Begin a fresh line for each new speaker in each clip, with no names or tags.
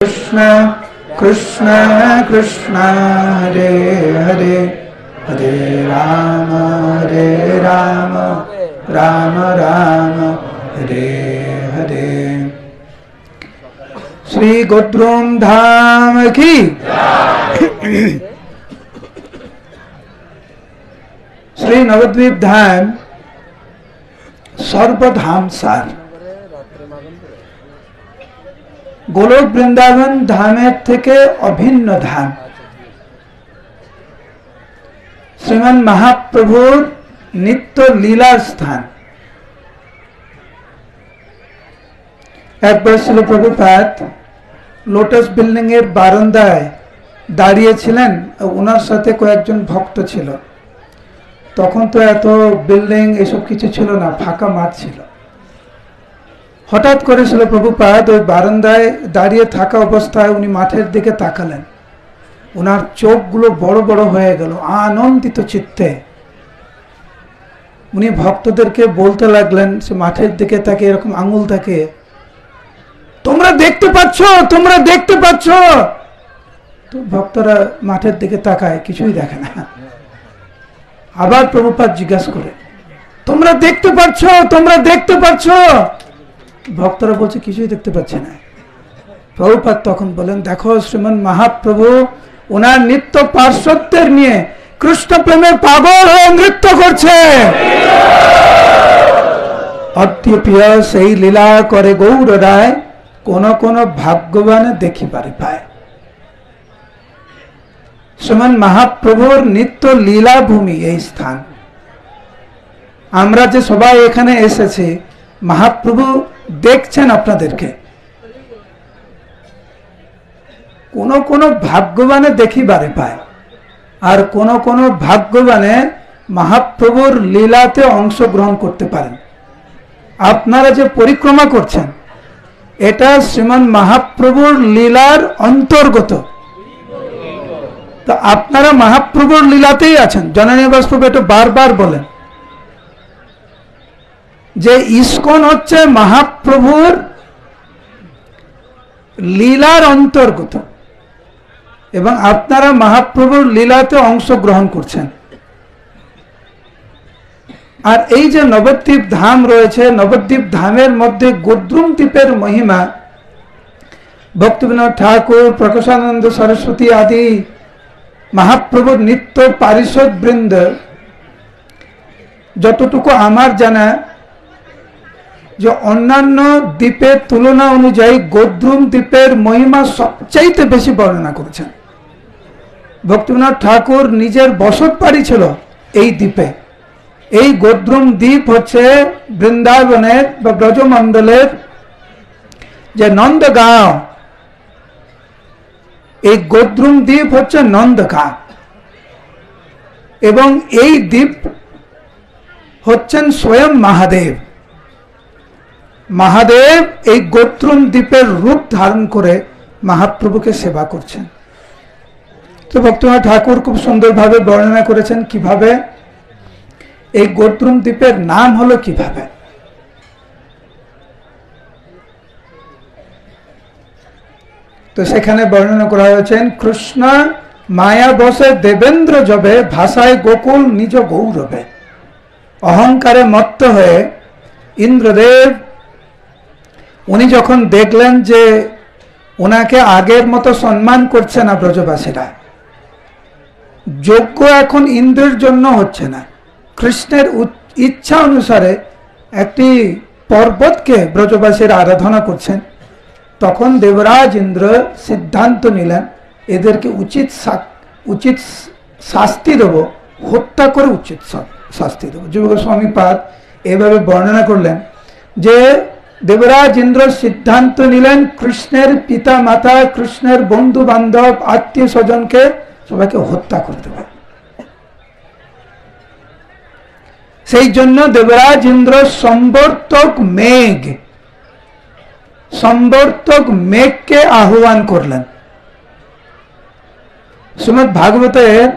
कृष्ण कृष्ण कृष्ण हरे हरे हरे राम राम राम हरे हरे। श्री गोद्रुम धाम की श्री नवद्वीप धाम सर्वधाम सार गोलोक बृंदावन धामेर थेके अभिन्न धाम श्रीमान महाप्रभुर नित्य लीला स्थान। एक बार श्रील प्रभुपाद लोटस बिल्डिंग एर बारान्दाय दाड़िये छिलेन, उनार साथे कयेकजन भक्त छिलो। तखन तो एत बिल्डिंग एसब किछु छिलो ना, फाँका माठ छिलो। हठात् करे श्रील प्रभुपाद ओई बारान्दाय दाड़िये थाका अवस्थाय उनी माठेर दिके ताकालेन। उनार चोखगुलो बड़ो बड़ो हये गेल, आनंदित चित्ते उनी भक्तदेरके बोलते लागलेन, से माठेर दिके ताकिये एरकम आंगुल ताकिये, তোমরা দেখতে পাচ্ছো, তোমরা দেখতে পাচ্ছো। তো ভক্তরা মাঠের দিকে তাকায়, কিছুই দেখে না। আবার প্রভুপাদ জিজ্ঞাসা করে, তোমরা দেখতে পাচ্ছো, তোমরা দেখতে পাচ্ছো। ভক্তরা বলছে কিছুই দেখতে পাচ্ছে না। প্রভুপাদ তখন বলেন, দেখো শ্রীমান মহাপ্রভু ওনার নিত্য পার্শ্বদের নিয়ে কৃষ্ণ প্রেমে পাগল হয়ে নৃত্য করছে। অদ্যপ্রিয় সেই লীলা করে গৌর রায়, কোন কোন ভাগ্যবানে দেখিবারে পায়। শ্রীমান মহাপ্রভুর নিত্য লীলা ভূমি এই স্থান। আমরা যে সবাই এখানে এসেছি, মহাপ্রভু দেখছেন আপনাদেরকে। কোন কোন ভাগ্যবানে দেখিবারে পায়, আর কোন কোন ভাগ্যবানে মহাপ্রভুর লীলাতে অংশগ্রহণ করতে পারেন। আপনারা যে পরিক্রমা করছেন এটা শ্রীমান মহাপ্রভুর লীলার অন্তর্গত। তো আপনারা মহাপ্রভুর লীলাতেই আছেন। জননী বাসুদেব এটা বারবার বলেন যে ইসকন হচ্ছে মহাপ্রভুর লীলার অন্তর্গত এবং আপনারা মহাপ্রভুর লীলাতে অংশগ্রহণ করছেন। আর এই যে নবদ্বীপ ধাম রয়েছে, নবদ্বীপ ধামের মধ্যে গোদ্রুম দ্বীপের মহিমা ভক্তিবিনোদ ঠাকুর, প্রকাশানন্দ সরস্বতী আদি মহাপ্রভুর নিত্য পারিষদ বৃন্দ, যতটুকু আমার জানা, যে অন্যান্য দ্বীপের তুলনা অনুযায়ী গোদ্রুম দ্বীপের মহিমা সবচাইতে বেশি বর্ণনা করেছেন। ভক্তিবিনোদ ঠাকুর নিজের বসত বাড়ি ছিল এই দ্বীপে। এই গোদ্রুম দ্বীপ হচ্ছে বৃন্দাবনের বা ব্রজমণ্ডলের যে নন্দগাঁও, এই গোদ্রুম দ্বীপ হচ্ছে নন্দগাঁও এবং এই দ্বীপ হচ্ছেন স্বয়ং মহাদেব। মহাদেব এই গোদ্রুম দ্বীপের রূপ ধারণ করে মহাপ্রভুকে সেবা করছেন। তো ভক্তিবিনোদ ঠাকুর খুব সুন্দরভাবে বর্ণনা করেছেন কিভাবে এই গোদ্রুম দ্বীপের নাম হলো কিভাবে। তো সেখানে বর্ণনা করা হয়েছে, কৃষ্ণ মায়া বসে দেবেন্দ্র জবে, ভাষায় গোকুল নিজ গৌরবে। অহংকারে মত্ত হয়ে ইন্দ্রদেব উনি যখন দেখলেন যে ওনাকে আগের মতো সম্মান করছে না ব্রজবাসীরা, যজ্ঞ এখন ইন্দ্রের জন্য হচ্ছে না, কৃষ্ণের ইচ্ছা অনুসারে একটি পর্বতকে ব্রজবাসীরা আরাধনা করছেন, তখন দেবরাজ ইন্দ্র সিদ্ধান্ত নিলেন এদেরকে উচিত শাস্তি দেব, হত্যা করে উচিত শাস্তি দেব। যোগ গোস্বামীপাদ এভাবে বর্ণনা করলেন যে দেবরাজ ইন্দ্র সিদ্ধান্ত নিলেন কৃষ্ণের পিতা মাতা, কৃষ্ণের বন্ধু বান্ধব, আত্মীয় স্বজনকে সবাইকে হত্যা করতে হবে। সেই জন্য দেবরাজ ইন্দ্র সম্বর্তক মেঘকে আহ্বান করলেন। শ্রীমদ্ ভাগবতের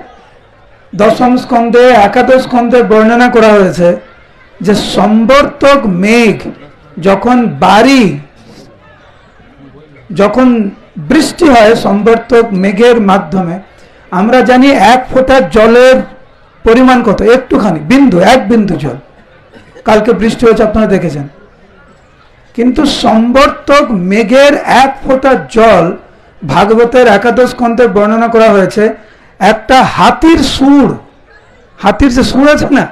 দশম স্কন্ধে, একাদশ স্কন্ধে বর্ণনা করা হয়েছে যে সম্বর্তক মেঘ যখন বৃষ্টি হয় সম্বর্তক মেঘের মাধ্যমে, আমরা জানি 1 ফোঁটা জলের পরিমাণ কত, একটুখানি বিন্দু, 1 বিন্দু জল। কালকে বৃষ্টি হয়েছে আপনারা দেখেছেন, কিন্তু সম্বর্তক মেঘের 1 ফোঁটা জল ভাগবতের একাদশ স্কন্ধে বর্ণনা করা হয়েছে একটা হাতির সুর, হাতির যে সুর আছে না,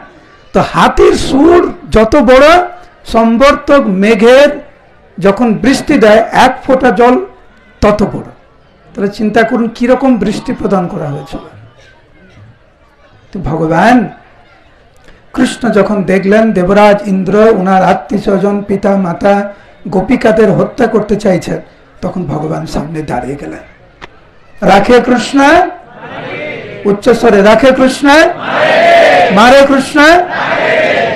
তো হাতির সুর যত বড়, সম্বর্তক মেঘের যখন বৃষ্টি দেয় 1 ফোঁটা জল তত বড়। তাহলে চিন্তা করুন কিরকম বৃষ্টি প্রদান করা হয়েছিল। তো ভগবান কৃষ্ণ যখন দেখলেন দেবরাজ ইন্দ্র ওনার আত্মীয় স্বজন পিতা মাতা গোপিকাদের হত্যা করতে চাইছে, তখন ভগবান সামনে দাঁড়িয়ে গেলেন। রাখে কৃষ্ণ, উচ্চস্বরে রাখে কৃষ্ণ, মারে কৃষ্ণ।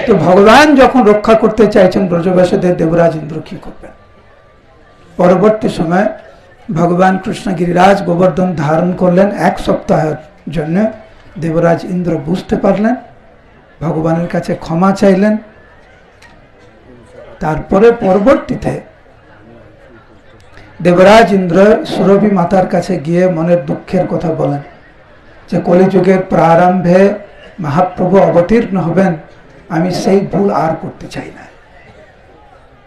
তো ভগবান যখন রক্ষা করতে চাইছেন ব্রজবাসীদের, দেবরাজ ইন্দ্র কি করবেন? পরবর্তী সময় ভগবান কৃষ্ণ গিরিরাজ গোবর্ধন ধারণ করলেন 1 সপ্তাহের জন্য। দেবরাজ ইন্দ্র বুঝতে পারলেন, ভগবানের কাছে ক্ষমা চাইলেন। তারপরে পরবর্তীতে দেবরাজ ইন্দ্র সুরভি মাতার কাছে গিয়ে মনের দুঃখের কথা বলেন যে কলিযুগের প্রারম্ভে মহাপ্রভু অবতীর্ণ হবেন, আমি সেই ভুল আর করতে চাই না।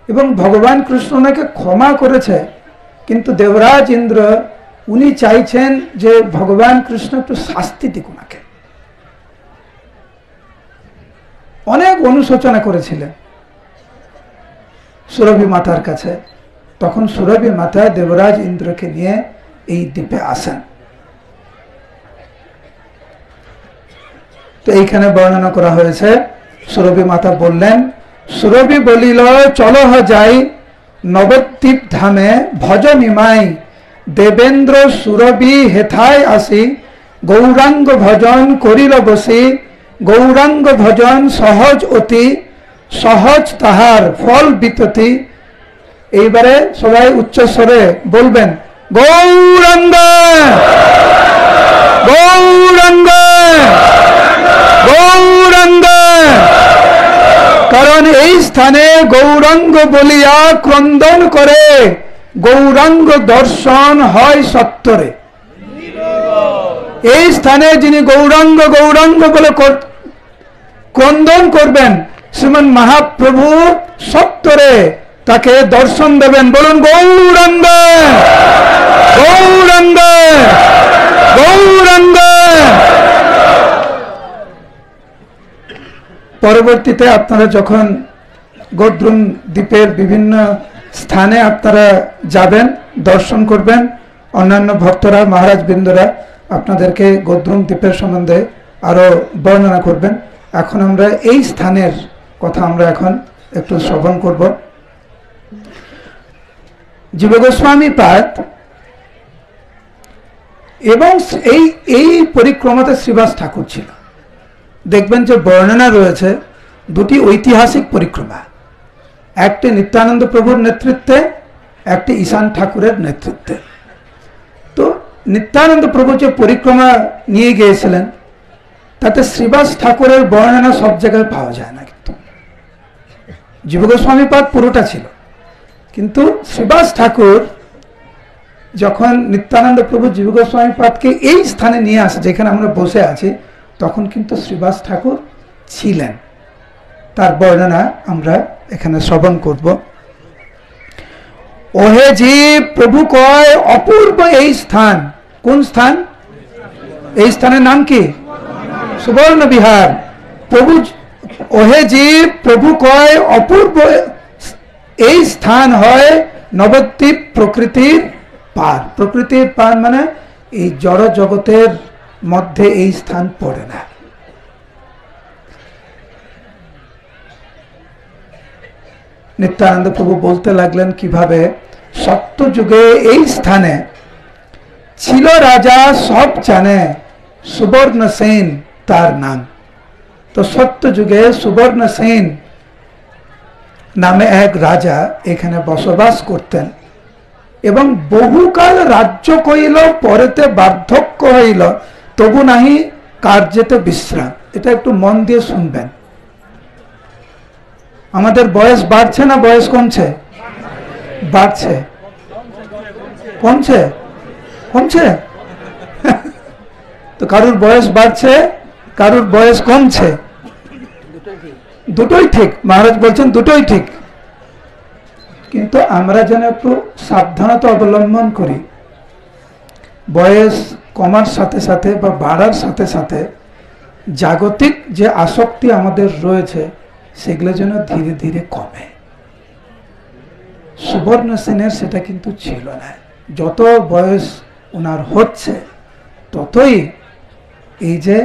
এবং ভগবান কৃষ্ণ ওনাকে ক্ষমা করেছে, কিন্তু দেবরাজ ইন্দ্র উনি চাইছেন যে ভগবান কৃষ্ণ একটু শাস্তি দিক ওনাকে। অনেক অনুশোচনা করেছিলেন সুরভি মাতার কাছে। তখন সুরভি মাতা দেবরাজ ইন্দ্রকে নিয়ে এই দ্বীপে আসেন। তো এইখানে বর্ণনা করা হয়েছে, সুরভি মাতা বললেন, সুরভি বলিল চলো যাই নবদ্বীপ ধামে ভজ নিমাই, দেবেন্দ্র সুরভি হেথায় আসি, গৌরাঙ্গ ভজন করিল বসি, গৌরাঙ্গ ভজন সহজ অতি, সহজ তাহার ফল বিততি। এইবারে সবাই উচ্চস্বরে বলবেন গৌরাঙ্গ গৌরাঙ্গ গৌরাঙ্গ। কারণ এই স্থানে গৌরাঙ্গ বলিয়া ক্রন্দন করে গৌরাঙ্গ দর্শন হয় সত্তরে। এই স্থানে যিনি গৌরাঙ্গ গৌরাঙ্গ বলে ক্রন্দন করবেন, শ্রীমান মহাপ্রভু সত্তরে তাকে দর্শন দেবেন। বলুন গৌরাঙ্গ গৌরাঙ্গ গৌরাঙ্গ। পরবর্তীতে আপনারা যখন গোদ্রুম দ্বীপের বিভিন্ন স্থানে আপনারা যাবেন, দর্শন করবেন, অন্যান্য ভক্তরা মহারাজ বৃন্দরা আপনাদেরকে গোদ্রুম দ্বীপের সম্বন্ধে আরো বর্ণনা করবেন। এখন আমরা এই স্থানের কথা আমরা এখন একটু শ্রবণ করব। জীব গোস্বামী পাদ এবং এই পরিক্রমাতে শ্রীবাস ঠাকুর ছিল। দেখবেন যে বর্ণনা রয়েছে দুটি ঐতিহাসিক পরিক্রমা, একটি নিত্যানন্দ প্রভুর নেতৃত্বে, একটি ঈশান ঠাকুরের নেতৃত্বে। তো নিত্যানন্দ প্রভু যে পরিক্রমা নিয়ে গিয়েছিলেন তাতে শ্রীবাস ঠাকুরের বর্ণনা সব জায়গায় পাওয়া যায় না, কিন্তু জীব গোস্বামী পাদ পুরোটা ছিল। কিন্তু শ্রীবাস ঠাকুর যখন নিত্যানন্দ প্রভু জীব গোস্বামী পাদকে এই স্থানে নিয়ে আসে যেখানে আমরা বসে আছি, তখন কিন্তু শ্রীবাস ঠাকুর ছিলেন। তার বর্ণনা আমরা এখানে শ্রবণ করব। ওহে জীব প্রভু কয় অপূর্ব এই স্থান। কোন স্থান? এই স্থানের নাম কি? সুবর্ণ বিহার। প্রভু ওহে জীব প্রভু কয় অপূর্ব এই স্থান হয় নবদ্বীপ প্রকৃতির পার। প্রকৃতির পার মানে এই জড় জগতের মধ্যে এই স্থান পড়ে না। নিত্যানন্দ প্রভু বলতে লাগলেন কিভাবে সত্য যুগে এই স্থানে ছিল রাজা সব জানে, সুবর্ণ সেন তার নাম। তো সত্য যুগে সুবর্ণ সেন নামে এক রাজা এখানে বসবাস করতেন এবং বহুকাল রাজ্য কইল, পরেতে বার্ধক্য হইল, তবু নাহি কার্যেতে বিশ্রাম। এটা একটু মন দিয়ে শুনবেন। আমাদের বয়স বাড়ছে না বয়স কমছে? বাড়ছে। কমছে কমছে তো কারুর বয়স বাড়ছে, কারুর বয়স কমছে, দুটোই ঠিক। মহারাজ বলছেন দুটোই ঠিক, কিন্তু আমরা যেন একটু সাবধানতা অবলম্বন করি। বয়স কমার সাথে সাথে বা বাড়ার সাথে সাথে জাগতিক যে আসক্তি আমাদের রয়েছে সেগুলো যেন ধীরে ধীরে কমে। সুবর্ণ সেনের সেটা কিন্তু ছিল না। যত বয়স ওনার হচ্ছে ততই এই যে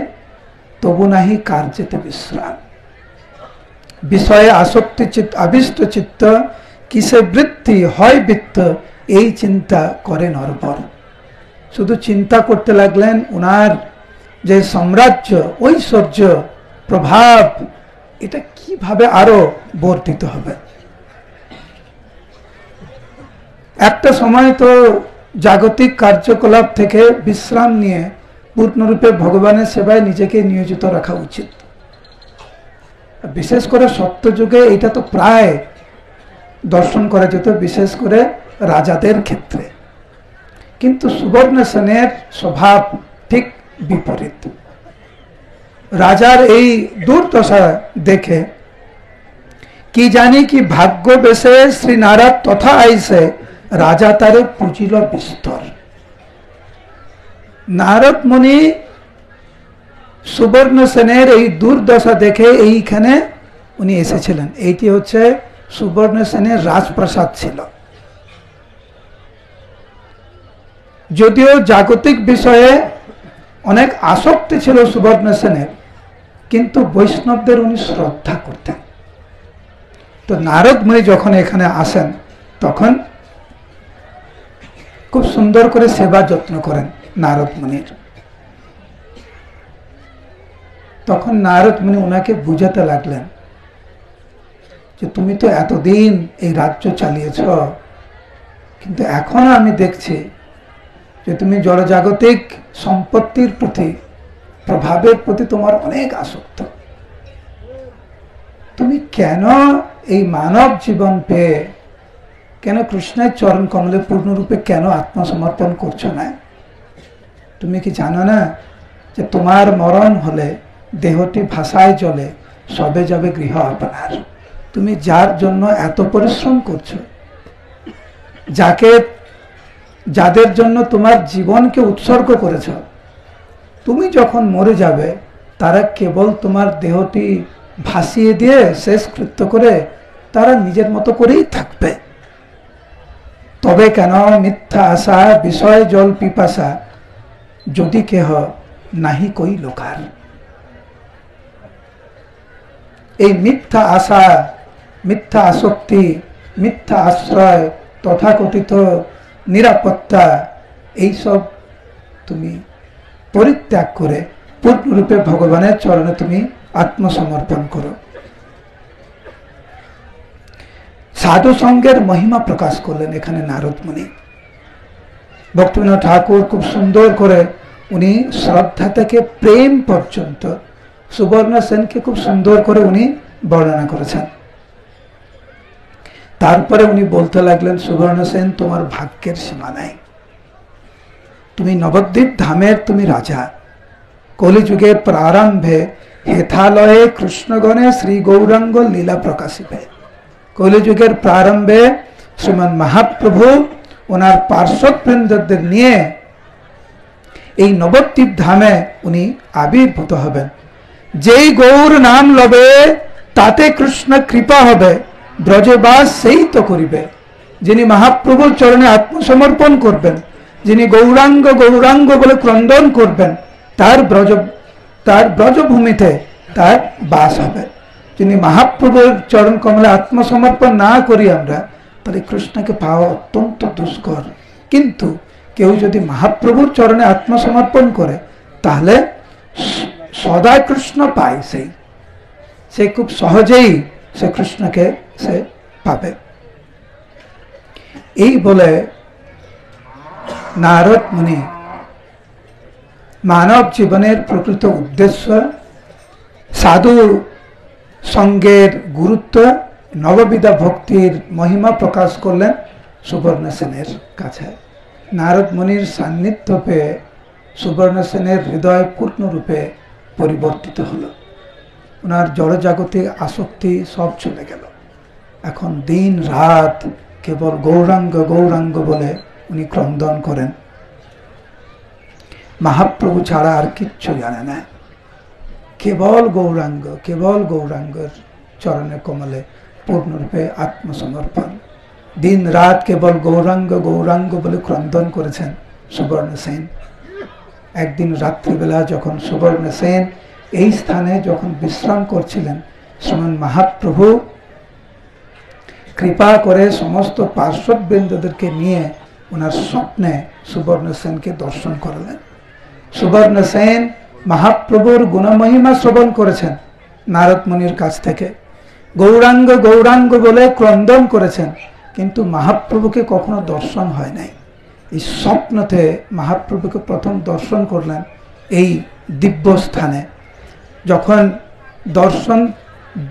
তবু নাহি কার্যেতে বিশ্রাম, বিষয়ে আসক্তি চিত্ত আবিষ্ট চিত্ত, কিসে বৃত্তি হয় বৃত্ত, এই চিন্তা করে নরবর। শুধু চিন্তা করতে লাগলেন ওনার যে সাম্রাজ্য, ঐশ্বর্য, প্রভাব, এটা কিভাবে আরো বর্ধিত হবে। একটা সময় তো জাগতিক কার্যকলাপ থেকে বিশ্রাম নিয়ে পূর্ণরূপে ভগবানের সেবায় নিজেকে নিয়োজিত রাখা উচিত। বিশেষ করে সত্যযুগে এটা তো প্রায় দর্শন করা যেত, বিশেষ করে রাজাদের ক্ষেত্রে। কিন্তু সুবর্ণ সেনের স্বভাব ঠিক বিপরীত। রাজার এই দুর্দশা দেখে কি জানি কি ভাগ্য বেশে শ্রী নারদ তথা আইসে, রাজা তারে পুজিল বিস্তর। নারদ মুনি সুবর্ণ সেনের এই দুর্দশা দেখে এইখানে উনি এসেছিলেন। এইটি হচ্ছে সুবর্ণ সেনের রাজপ্রাসাদ ছিল। যদিও জাগতিক বিষয়ে অনেক আসক্তি ছিল সুবর্ণ সেনের, কিন্তু বৈষ্ণবদের উনি শ্রদ্ধা করতেন। তো নারদ মুনি যখন এখানে আসেন তখন খুব সুন্দর করে সেবা যত্ন করেন নারদ মুনির। তখন নারদ মুনি ওনাকে বুঝাতে লাগলেন যে তুমি তো এতদিন এই রাজ্য চালিয়েছ, কিন্তু এখন আমি দেখছি যে তুমি জড়জাগতিক সম্পত্তির প্রতি, প্রভাবের প্রতি তোমার অনেক আসক্ত। তুমি কেন এই মানব জীবন পেয়ে কেন কৃষ্ণের চরণ কমলে পূর্ণরূপে কেন আত্মসমর্পণ করছো না? তুমি কি জানো না যে তোমার মরণ হলে দেহটি ভাষায় জলে, সবে যাবে গৃহ আপনার। তুমি যার জন্য এত পরিশ্রম করছো, যাদের জন্য তোমার জীবনকে উৎসর্গ করেছ, তুমি যখন মরে যাবে তারা কেবল তোমার দেহটি ভাসিয়ে দিয়ে শেষ কৃত্য করে তারা নিজের মতো করেই থাকবে। তবে কেন মিথ্যা আশা বিষয় জল পিপাসা, যদি কেহ নাহি কই লোকার। এই মিথ্যা আশা, মিথ্যা আসক্তি, মিথ্যা আশ্রয়, তথাকথিত নিরাপত্তা, এইসব তুমি পরিত্যাগ করে পূর্ণরূপে ভগবানের চরণে তুমি আত্মসমর্পণ করো। সাধু সঙ্গের মহিমা প্রকাশ করলেন এখানে নারদ মুনি। ভক্তিবিনোদ ঠাকুর খুব সুন্দর করে উনি শ্রদ্ধা থেকে প্রেম পর্যন্ত সুবর্ণ সেনকে খুব সুন্দর করে উনি বর্ণনা করেছেন। তারপরে উনি বলতে লাগলেন, সুবর্ণ সেন তোমার ভাগ্যের সীমা নাই, তুমি নবদ্বীপ ধামের তুমি রাজা। কলিযুগের প্রারম্ভে হেথালয়ে কৃষ্ণগণে শ্রী গৌরাঙ্গ লীলা প্রকাশিবে। কলিযুগের প্রারম্ভে শ্রীমান মহাপ্রভু ওনার পার্শ্ববৃন্দদের নিয়ে এই নবদ্বীপ ধামে উনি আবির্ভূত হবেন। যেই গৌর নাম লবে তাতে কৃষ্ণ কৃপা হবে, ব্রজবাস সেই তো করিবে। যিনি মহাপ্রভুর চরণে আত্মসমর্পণ করবেন, যিনি গৌরাঙ্গ গৌরাঙ্গ বলে ক্রন্দন করবেন, তার ব্রজভূমিতে তার বাস হবে। যিনি মহাপ্রভুর চরণ কমলে আত্মসমর্পণ না করি আমরা, তাহলে কৃষ্ণকে পাওয়া অত্যন্ত দুষ্কর। কিন্তু কেউ যদি মহাপ্রভুর চরণে আত্মসমর্পণ করে তাহলে সদা কৃষ্ণ পায়, সে খুব সহজেই সে কৃষ্ণকে সে পাবে। এই বলে নারদ মুনি মানব জীবনের প্রকৃত উদ্দেশ্য, সাধু সঙ্গের গুরুত্ব, নববিধা ভক্তির মহিমা প্রকাশ করলেন সুবর্ণ সেনের কাছে। নারদ মুনির সান্নিধ্য পেয়ে সুবর্ণ সেনের হৃদয় পূর্ণরূপে পরিবর্তিত হলো। ওনার জড়জাগতিক আসক্তি সব চলে গেল। এখন দিন রাত কেবল গৌরাঙ্গ গৌরাঙ্গ বলে উনি ক্রন্দন করেন। মহাপ্রভু ছাড়া আর কিচ্ছু জানে না, কেবল গৌরাঙ্গ, কেবল গৌরাঙ্গের চরণে কমলে পূর্ণরূপে আত্মসমর্পণ। দিন রাত কেবল গৌরাঙ্গ গৌরাঙ্গ বলে ক্রন্দন করেছেন সুবর্ণ সেন। একদিন রাত্রিবেলা যখন সুবর্ণ সেন এই স্থানে যখন বিশ্রাম করছিলেন, শ্রীমন মহাপ্রভু কৃপা করে সমস্ত পার্শ্ববৃন্দদেরকে নিয়ে ওনার স্বপ্নে সুবর্ণ সেনকে দর্শন করালেন। সুবর্ণ সেন মহাপ্রভুর গুণমহিমা শ্রবণ করেছেন নারদ মুনির কাছ থেকে, গৌরাঙ্গ গৌরাঙ্গ বলে ক্রন্দন করেছেন, কিন্তু মহাপ্রভুকে কখনো দর্শন হয় নাই। এই স্বপ্নতে মহাপ্রভুকে প্রথম দর্শন করলেন এই দিব্য স্থানে। যখন দর্শন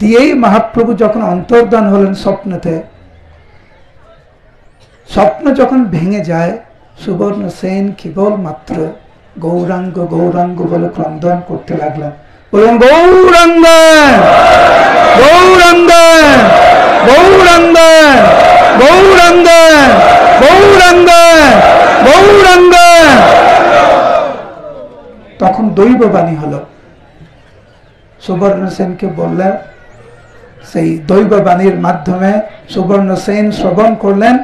দিয়েই মহাপ্রভু যখন অন্তর্ধান হলেন স্বপ্নতে, স্বপ্ন যখন ভেঙে যায়, সুবর্ণ সেন কেবলমাত্র গৌরাঙ্গ গৌরাঙ্গ বলে ক্রন্দন করতে লাগলেন। বললেন গৌরাঙ্গ গৌরাঙ্গ গৌরাঙ্গ গৌরাঙ্গ গৌরাঙ্গ গৌরাঙ্গ। তখন দৈববাণী হলো। সুবর্ণ সেনকে বললেন, সেই দৈববাণীর মাধ্যমে সুবর্ণ সেন শ্রবণ করলেন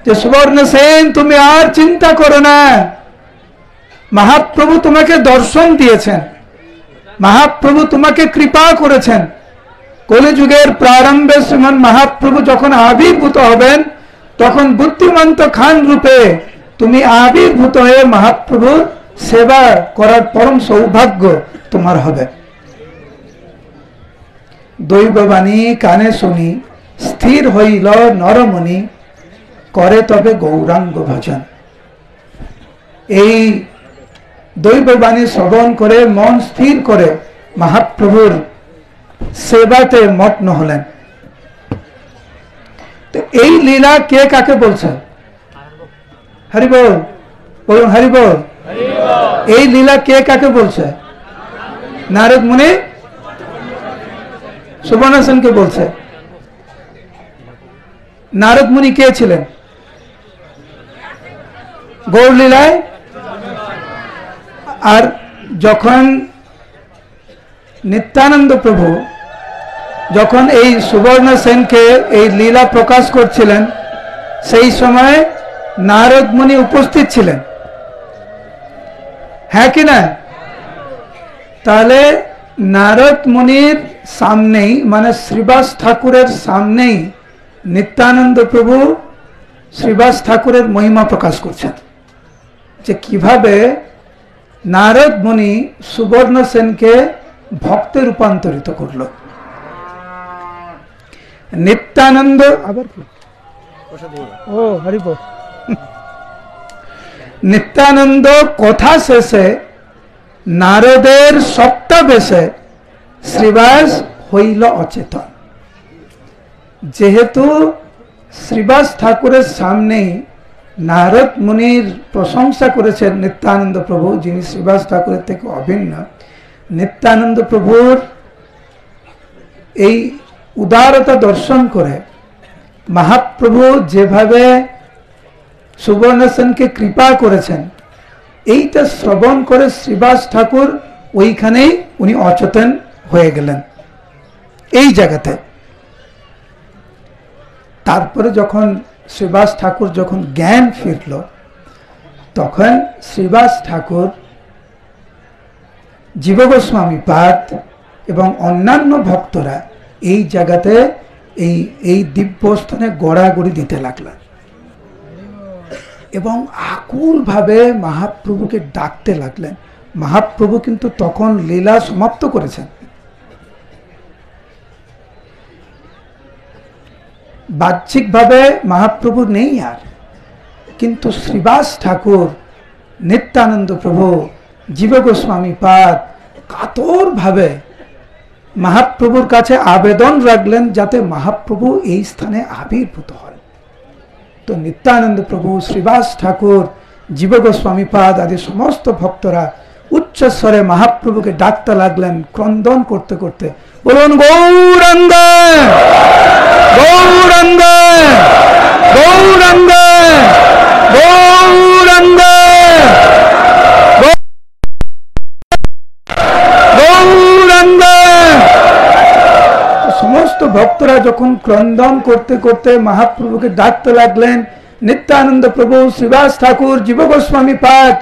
যে সুবর্ণ সেন তুমি আর চিন্তা করো না, মহাপ্রভু তোমাকে দর্শন দিয়েছেন, মহাপ্রভু তোমাকে কৃপা করেছেন। কলিযুগের প্রারম্ভে শ্রীমান মহাপ্রভু যখন আবির্ভূত হবেন, তখন বুদ্ধিমন্ত খান রূপে তুমি আবির্ভূত হয়ে মহাপ্রভুর সেবা করার পরম সৌভাগ্য তোমার হবে। দৈববাণী কানে শুনি স্থির হইল নরমণি, করে তবে গৌরাঙ্গ ভজন। এই দৈববাণী শ্রবণ করে মন স্থির করে মহাপ্রভুর সেবাতে মগ্ন হলেন। তো এই লীলা কে কাকে বলছে? হরিবোল বলুন, হরিবোল। এই লীলা কে কাকে বলছে? নারদ মুনি সুবর্ণ সেনকে বলছে। নারদ মুনি কে ছিলেন গৌর লীলায়? আর যখন নিত্যানন্দ প্রভু যখন এই সুবর্ণ সেনকে এই লীলা প্রকাশ করছিলেন, সেই সময় নারদ মুনি উপস্থিত ছিলেন, হ্যাঁ কি না? তাহলে নারদ মুনির সামনেই, মানে শ্রীবাস ঠাকুরের সামনেই নিত্যানন্দ প্রভু শ্রীবাস ঠাকুরের মহিমা প্রকাশ করছেন, যে কিভাবে নারদ মুনি সুবর্ণ সেনকে ভক্তে রূপান্তরিত করল। নিত্যানন্দ আবার কি ও হরিবল। নিত্যানন্দ কথা শেষে নারদের সপ্তাবেশে শ্রীবাস হইল অচেতন। যেহেতু শ্রীবাস ঠাকুরের সামনেই নারদ মুনির প্রশংসা করেছেন নিত্যানন্দ প্রভু, যিনি শ্রীবাস ঠাকুরের থেকে অভিন্ন, নিত্যানন্দ প্রভুর এই উদারতা দর্শন করে মহাপ্রভু যেভাবে সুবর্ণ সেনকে কৃপা করেছেন, এইটা শ্রবণ করে শ্রীবাস ঠাকুর ওইখানেই উনি অচেতন হয়ে গেলেন এই জায়গাতে। তারপরে যখন শ্রীবাস ঠাকুর যখন জ্ঞান ফিরল, তখন শ্রীবাস ঠাকুর জীব গোস্বামী পাদ এবং অন্যান্য ভক্তরা এই জায়গাতে এই দিব্যস্থানে গড়াগড়ি দিতে লাগলেন এবং আকুল ভাবে মহাপ্রভুকে ডাকতে লাগলেন। মহাপ্রভু কিন্তু তখন লীলা সমাপ্ত করেছেন। বাহ্যিকভাবে মহাপ্রভু নেই আর, কিন্তু শ্রীবাস ঠাকুর, নিত্যানন্দ প্রভু, জীব গোস্বামী পাদ কাতর ভাবে মহাপ্রভুর কাছে আবেদন রাখলেন যাতে মহাপ্রভু এই স্থানে আবির্ভূত হন। তো নিত্যানন্দ প্রভু, শ্রীবাস ঠাকুর, জীব গোস্বামী পাদ আদি সমস্ত ভক্তরা উচ্চস্বরে মহাপ্রভুকে ডাকতে লাগলেন ক্রন্দন করতে করতে, বলুন গৌরাঙ্গ গৌরাঙ্গ গৌরাঙ্গ গৌরাঙ্গ গৌরাঙ্গ। সমস্ত ভক্তরা যখন ক্রন্দন করতে করতে মহাপ্রভুকে ডাকতে লাগলেন, নিত্যানন্দ প্রভু, শ্রীবাস ঠাকুর, জীব গোস্বামী পাদ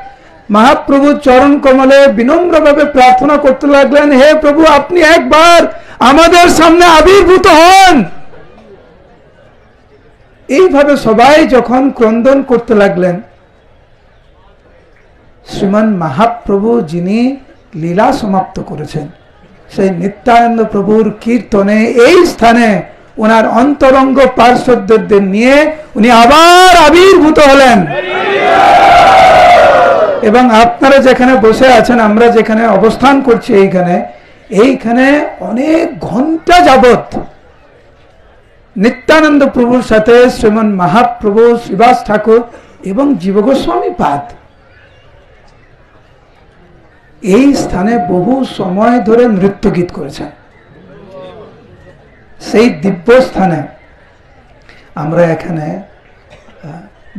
মহাপ্রভু চরণ কমলে বিনম্রভাবে প্রার্থনা করতে লাগলেন, হে প্রভু, আপনি একবার আমাদের সামনে আবির্ভূত হন। এইভাবে সবাই যখন ক্রন্দন করতে লাগলেন, শ্রীমান মহাপ্রভু যিনি লীলা সমাপ্ত করেছেন, সেই নিত্যানন্দ প্রভুর কীর্তনে এই স্থানে ওনার অন্তরঙ্গ পার্শ্বদের নিয়ে উনি আবার আবির্ভূত হলেন। এবং আপনারা যেখানে বসে আছেন, আমরা যেখানে অবস্থান করছি, এইখানে অনেক ঘন্টা যাবত নিত্যানন্দ প্রভুর সাথে শ্রীমান মহাপ্রভু, শ্রীবাস ঠাকুর এবং জীব গোস্বামী পাদ এই স্থানে বহু সময় ধরে নৃত্য গীত করেছেন। সেই দিব্য স্থানে আমরা এখানে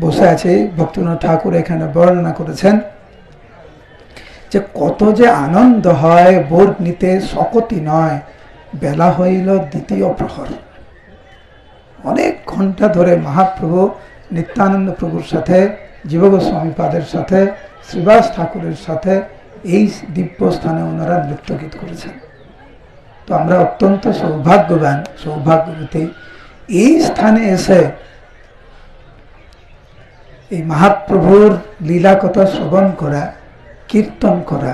বসে আছি। ভক্তিনাথ ঠাকুর এখানে বর্ণনা করেছেন যে কত যে আনন্দ হয়, বোধ নিতে শকতি নয়, বেলা হইল দ্বিতীয় প্রহর। অনেক ঘন্টা ধরে মহাপ্রভু নিত্যানন্দ প্রভুর সাথে, জীব গোস্বামী পাদের সাথে, শ্রীবাস ঠাকুরের সাথে এই দিব্য স্থানে ওনারা নৃত্য গীত করেছেন। তো আমরা অত্যন্ত সৌভাগ্যবান, সৌভাগ্যবতী এই স্থানে এসে এই মহাপ্রভুর লীলা কথা শ্রবণ করা, কীর্তন করা,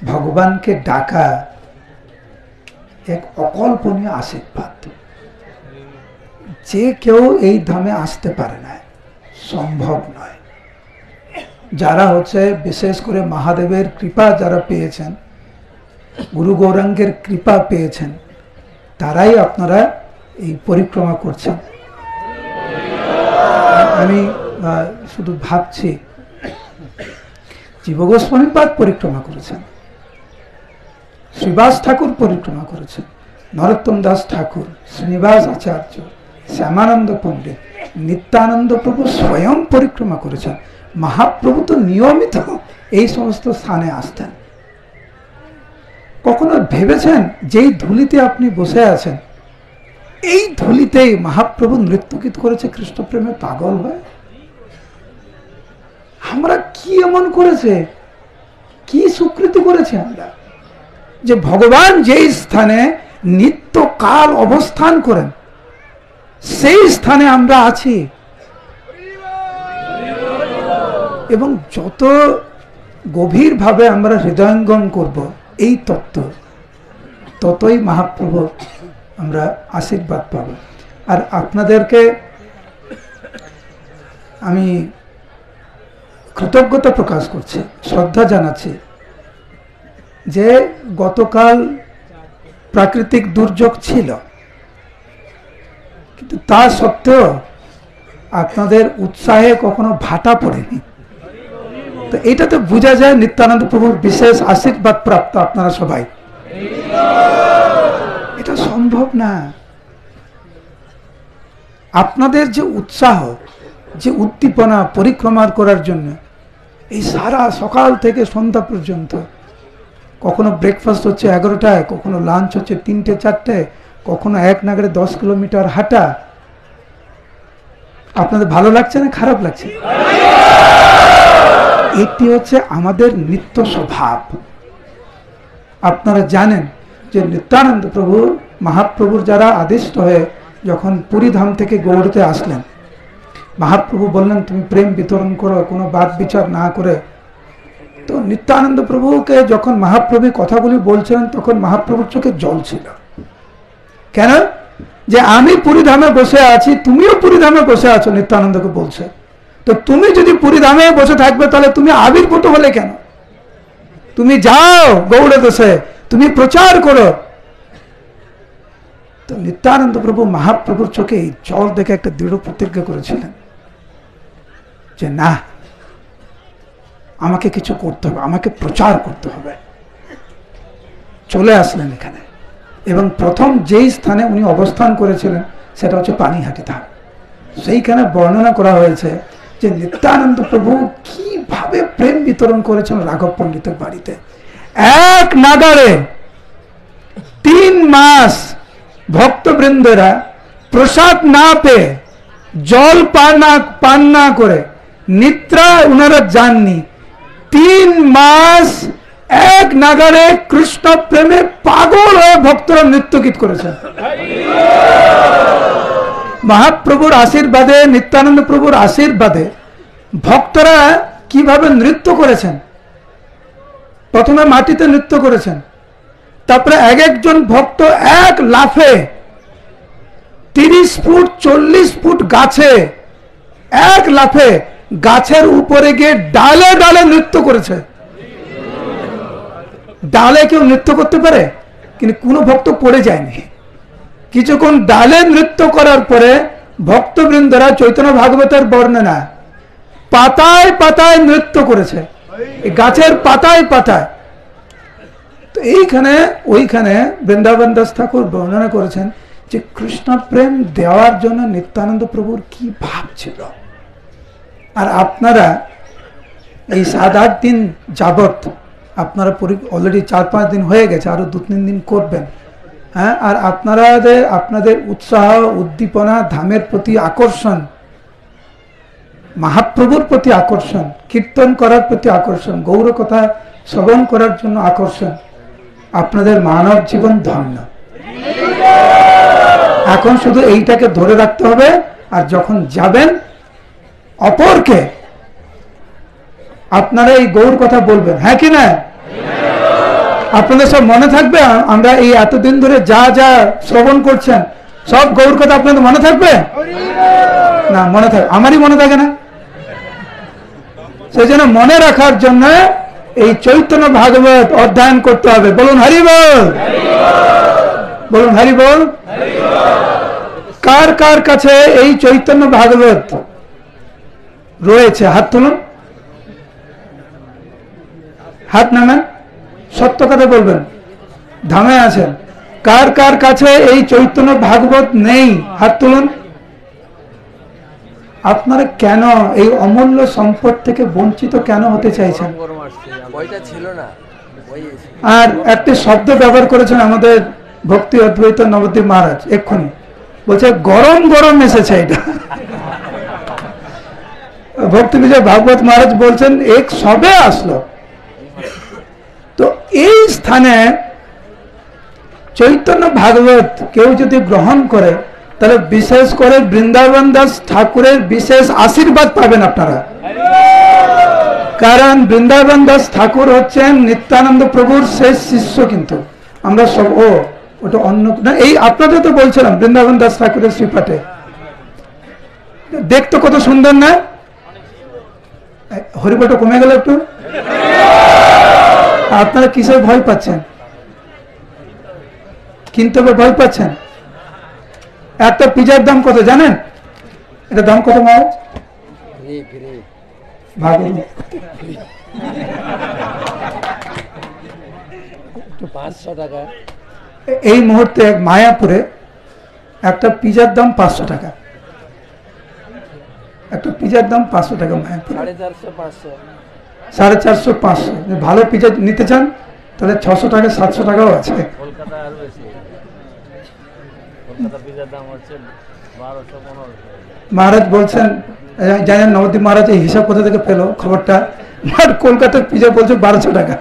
ভগবানকে ডাকা এক অকল্পনীয় আশীর্বাদ। যে কেউ এই ধামে আসতে পারে না, সম্ভব নয়। যারা বিশেষ করে মহাদেবের কৃপা যারা পেয়েছেন, গুরু গৌরাঙ্গের কৃপা পেয়েছেন, তারাই আপনারা এই পরিক্রমা করছেন। আমি শুধু ভাবছি, জীব গোস্বামী পাদ পরিক্রমা করেছেন, শ্রীবাস ঠাকুর পরিক্রমা করেছেন, নরোত্তম দাস ঠাকুর, শ্রীনিবাস আচার্য, শ্যামানন্দ পণ্ডিত, নিত্যানন্দ প্রভু স্বয়ং পরিক্রমা করেছেন। মহাপ্রভু তো নিয়মিত এই সমস্ত স্থানে আসতেন। কখনো ভেবেছেন যেই ধুলিতে আপনি বসে আছেন, এই ধুলিতেই মহাপ্রভু নৃত্যগীত করেছে কৃষ্ণ প্রেমে পাগল হয়? আমরা কি এমন করেছে, কি স্বীকৃতি করেছে আমরা, যে ভগবান যেই স্থানে নিত্যকাল অবস্থান করেন সেই স্থানে আমরা আছি। এবং যত গভীরভাবে আমরা হৃদয়ঙ্গম করব এই তত্ত্ব, ততই মহাপ্রভু আমরা আশীর্বাদ পাব। আর আপনাদেরকে আমি কৃতজ্ঞতা প্রকাশ করছি, শ্রদ্ধা জানাচ্ছি যে গতকাল প্রাকৃতিক দুর্যোগ ছিল, কিন্তু তা সত্ত্বেও আপনাদের উৎসাহে কখনো ভাটা পড়েনি। তো এইটাতে বোঝা যায় নিত্যানন্দ প্রভুর বিশেষ আশীর্বাদ প্রাপ্ত আপনারা সবাই। এটা সম্ভব না। আপনাদের যে উৎসাহ, যে উদ্দীপনা পরিক্রমা করার জন্য, এই সারা সকাল থেকে সন্ধ্যা পর্যন্ত, কখনো ব্রেকফাস্ট হচ্ছে 11টায়, কখনো লাঞ্চ হচ্ছে 3টে 4টে, কখনো এক নাগাড়ে 10 কিলোমিটার হাঁটা। আপনাদের ভালো লাগছে না খারাপ লাগছে? এটি হচ্ছে আমাদের নিত্য স্বভাব। আপনারা জানেন যে নিত্যানন্দ প্রভু মহাপ্রভুর যারা আদিষ্ট হয়ে যখন পুরী ধাম থেকে গৌড়তে আসলেন, মহাপ্রভু বললেন তুমি প্রেম বিতরণ করো, কোনো বাদ বিচার না করে। তো নিত্যানন্দ প্রভুকে যখন মহাপ্রভু কথাগুলি বলছিলেন, তখন মহাপ্রভুর চোখে জল ছিল। কেন? যে আমি পুরী ধামে বসে আছি, তুমিও পুরী ধামে বসে আছো, নিত্যানন্দকে বলছে। তো তুমি যদি পুরী ধামে বসে থাকবে, তাহলে তুমি আবির্ভূত হলে কেন? তুমি যাও গৌড় দেশে, তুমি প্রচার করো। তো নিত্যানন্দ প্রভু মহাপ্রভুর চোখে জল দেখে একটা দৃঢ় প্রতিজ্ঞা করেছিলেন, যে না, আমাকে কিছু করতে হবে, আমাকে প্রচার করতে হবে। চলে আসলেন এখানে, এবং প্রথম যেই স্থানে উনি অবস্থান করেছিলেন সেটা হচ্ছে পানিহাটি ধাম। সেইখানে বর্ণনা করা হয়েছে যে নিত্যানন্দ প্রভু কিভাবে প্রেম বিতরণ করেছেন রাঘব পণ্ডিতের বাড়িতে। এক নাগারে 3 মাস ভক্তবৃন্দরা প্রসাদ না পেয়ে, জল পান না করে, নিদ্রা ওনারা যাননি। 3 মাস এক নাগারে কৃষ্ণ প্রেমে পাগল হয়ে ভক্তরা নৃত্য গীত করেছেন। মহাপ্রভুর আশীর্বাদে, নিত্যানন্দ প্রভুর আশীর্বাদে ভক্তরা কিভাবে নৃত্য করেছেন। প্রথমে মাটিতে নৃত্য করেছেন, তারপরে এক একজন ভক্ত এক লাফে 30 ফুট 40 ফুট গাছে এক লাফে গাছের উপরে গিয়ে ডালে ডালে নৃত্য করেছে। ডালে কেউ নৃত্য করতে পারে? কিন্তু কোনো ভক্ত পড়ে যায়নি। কিছুক্ষণ ডালে নৃত্য করার পরে ভক্তবৃন্দরা চৈতন্য ভাগবতের বর্ণনা পাতায় পাতায় নৃত্য করেছে, গাছের পাতায় পাতায়। তো ওইখানে বৃন্দাবন দাস ঠাকুর বর্ণনা করেছেন যে কৃষ্ণ প্রেম দেওয়ার জন্য নিত্যানন্দ প্রভুর কি ভাব ছিল। আর আপনারা এই 7-8 দিন যাবত, আপনারা অলরেডি 4-5 দিন হয়ে গেছে, আরো 2-3 দিন করবেন। হ্যাঁ, আর আপনাদের উৎসাহ, উদ্দীপনা, ধামের প্রতি আকর্ষণ, মহাপ্রভুর প্রতি আকর্ষণ, কীর্তন করার প্রতি আকর্ষণ, গৌর কথা শ্রবণ করার জন্য আকর্ষণ, আপনাদের মানব জীবন ধন্য। এখন শুধু এইটাকে ধরে রাখতে হবে, আর যখন যাবেন অপরকে আপনারা এই গৌর কথা বলবেন। হ্যাঁ কি না? আপনাদের সব মনে থাকবে? আমরা এই এতদিন ধরে যা যা শ্রবণ করছেন সব গৌর কথা আপনাদের মনে থাকবে না? মনে থাকে? আমারই মনে থাকে না। সেই জন্য মনে রাখার জন্য এই চৈতন্য ভাগবত অধ্যয়ন করতে হবে। বলুন হরি বল, বলুন হরি বল। কার কার কাছে এই চৈতন্য ভাগবত রয়েছে? হাত তুলুন, হাত নামেন, সত্য কথা বলবেন। ধামে আছেন, কার কার কাছে এই চৈতন্য ভাগবত নেই? হাত তুলুন। আপনারা কেন এই অমূল্য সম্পদ থেকে বঞ্চিত কেন হতে চাইছেন? আর একটি শব্দ ব্যবহার করেছেন আমাদের ভক্তি অদ্বৈত নবদ্বীপ মহারাজ এক্ষুনি, বলছে গরম গরম এসেছে এটা। ভক্তি বিজয় ভাগবত মহারাজ বলছেন এক সবে আসলো। তো এই স্থানে চৈতন্য ভাগবত কেউ যদি গ্রহণ করে, তাহলে বিশেষ করে বৃন্দাবন দাস ঠাকুরের বিশেষ আশীর্বাদ পাবেন আপনারা। কারণ বৃন্দাবন দাস ঠাকুর হচ্ছেন নিত্যানন্দ প্রভুর শেষ শিষ্য। কিন্তু আমরা সব ওটা অন্য না, এই আপনাদের তো বলছিলাম বৃন্দাবন দাস ঠাকুরের শ্রীপাঠে দেখতে কত সুন্দর না? হরিপাঠটা কমে গেল একটু। আপনারা কিসের ভয় পাচ্ছেন? কিনতে ভয় পাচ্ছেন? একটা পিজার দাম কত জানেন? এটা দাম কত মহারাজ? এই মুহূর্তে মায়াপুরে একটা পিজার দাম 500 টাকা। একটা পিজার দাম 500 টাকা মায়াপুরে। 450-500। ভালো পিজা নিতে চান তাহলে 600 টাকা 700 টাকাও আছে। মহারাজ বলছেন, জানেন নবদ্বীপ মহারাজ এই হিসাব কোথা থেকে পেল খবরটা? কলকাতার পিজা বলছে 1200 টাকা।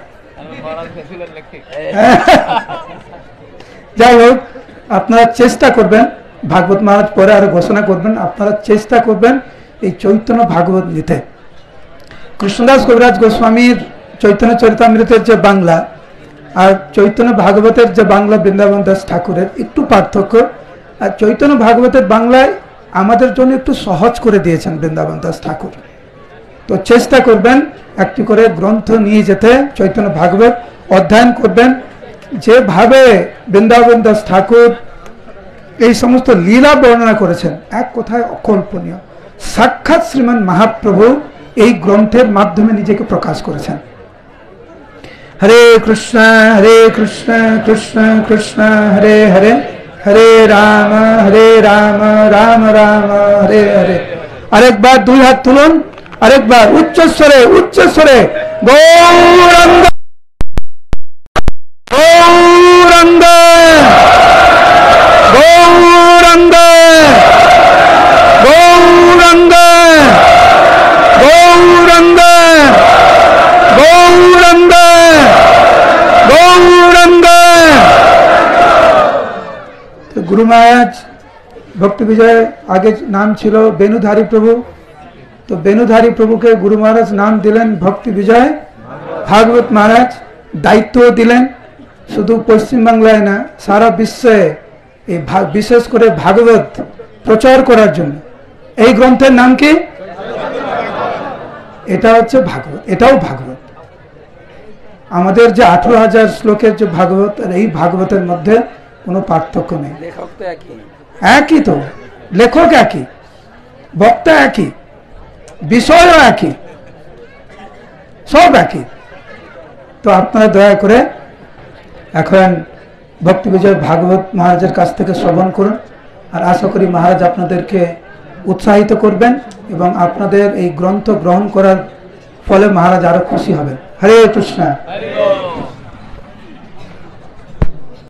যাই হোক, আপনারা চেষ্টা করবেন, ভাগবত মহারাজ পরে আরো ঘোষণা করবেন, আপনারা চেষ্টা করবেন এই চৈতন্য ভাগবত নিতে। কৃষ্ণদাস কবিরাজ গোস্বামীর চৈতন্য চরিতামৃতের যে বাংলা আর চৈতন্য ভাগবতের যে বাংলা বৃন্দাবন দাস ঠাকুরের একটু পার্থক্য। আর চৈতন্য ভাগবতের বাংলায় আমাদের জন্য একটু সহজ করে দিয়েছেন বৃন্দাবন দাস ঠাকুর। তো চেষ্টা করবেন একটি করে গ্রন্থ নিয়ে যেতে, চৈতন্য ভাগবত অধ্যয়ন করবেন। যেভাবে বৃন্দাবন দাস ঠাকুর এই সমস্ত লীলা বর্ণনা করেছেন, এক কথায় অকল্পনীয়। সাক্ষাৎ শ্রীমান মহাপ্রভু এই গ্রন্থের মাধ্যমে নিজেকে প্রকাশ করেছেন। হরে কৃষ্ণ কৃষ্ণ কৃষ্ণ হরে হরে, হরে রাম রাম রাম হরে হরে। আরেকবার দুই হাত তুলুন, আরেকবার উচ্চস্বরে গৌরাঙ্গ গৌরাঙ্গ গৌরাঙ্গ গৌরাঙ্গ গৌরাঙ্গ গৌরাঙ্গ গৌরাঙ্গ। গুরু মহারাজ ভক্তি বিজয় আগে নাম ছিল বেনুধারী প্রভু, তো বেনুধারী প্রভুকে গুরু মহারাজ নাম দিলেন ভক্তি বিজয় ভাগবত মহারাজ। দায়িত্ব দিলেন শুধু পশ্চিমবাংলায় না, সারা বিশ্বে এই বিশেষ করে ভাগবত প্রচার করার জন্য। এই গ্রন্থের নাম কি? এটা হচ্ছে ভাগবত, এটাও ভাগবত। আমাদের যে 18,000 শ্লোকের যে ভাগবত, আর এই ভাগবতের মধ্যে কোনো পার্থক্য নেই।
লেখক তো
একই, তো লেখক একই, বক্তা একই, বিষয়ও একই, সব একই। তো আপনারা দয়া করে এখন ভক্তি বিজয় ভাগবত মহারাজের কাছ থেকে শ্রবণ করুন, আর আশা করি মহারাজ আপনাদেরকে উৎসাহিত করবেন এবং আপনাদের এই গ্রন্থ গ্রহণ করার ফলে মহারাজ আরো খুশি হবেন। হরে কৃষ্ণ।